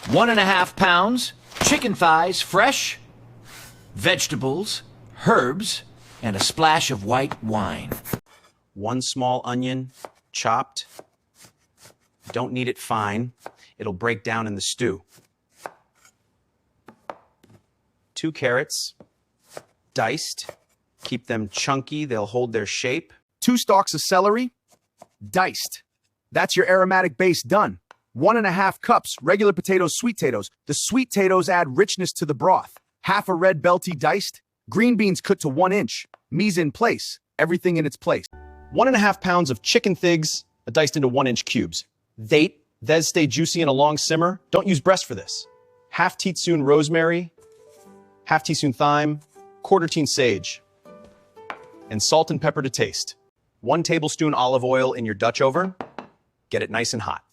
1.5 pounds, chicken thighs, fresh, vegetables, herbs, and a splash of white wine. 1 small onion, chopped. Don't need it fine. It'll break down in the stew. 2 carrots, diced. Keep them chunky, they'll hold their shape. 2 stalks of celery, diced. That's your aromatic base done. 1.5 cups regular potatoes, sweet potatoes. The sweet potatoes add richness to the broth. Half a red bell tea diced. Green beans cut to 1 inch. Mise in place. Everything in its place. 1.5 pounds of chicken thighs, diced into 1-inch cubes. They stay juicy in a long simmer. Don't use breast for this. Half teaspoon rosemary, half teaspoon thyme, 1/4 teaspoon sage, and salt and pepper to taste. 1 tablespoon olive oil in your Dutch oven. Get it nice and hot.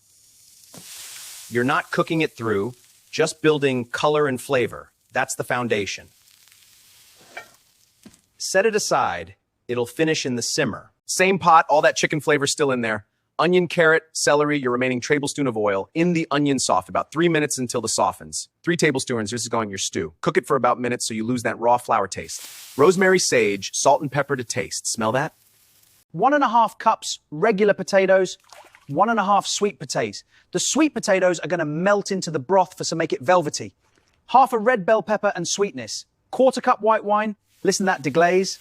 You're not cooking it through, just building color and flavor. That's the foundation. Set it aside. It'll finish in the simmer. Same pot, all that chicken flavor still in there. Onion, carrot, celery, your remaining tablespoon of oil in the onion soft, about 3 minutes until it softens. 3 tablespoons, this is going in your stew. Cook it for about minutes so you lose that raw flour taste. Rosemary, sage, salt and pepper to taste. Smell that? 1.5 cups regular potatoes, 1.5 sweet potatoes. The sweet potatoes are going to melt into the broth to make it velvety. Half a red bell pepper and sweetness. 1/4 cup white wine. Listen to that deglaze.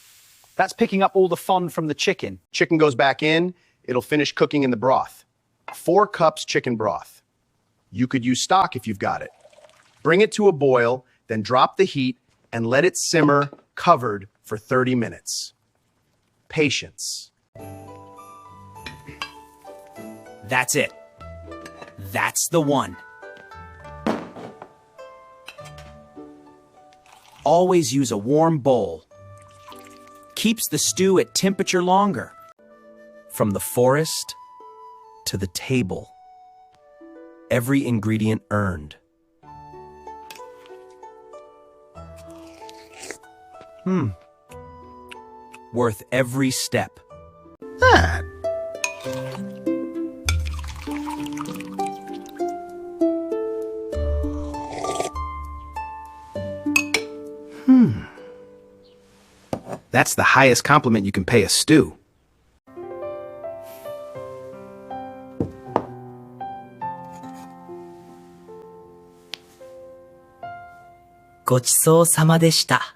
That's picking up all the fond from the chicken. Chicken goes back in. It'll finish cooking in the broth. 4 cups chicken broth. You could use stock if you've got it. Bring it to a boil, then drop the heat and let it simmer covered for 30 minutes. Patience. That's it. That's the one. Always use a warm bowl. Keeps the stew at temperature longer. From the forest to the table. Every ingredient earned. Worth every step. That's the highest compliment you can pay a stew. Goちそうさまでした.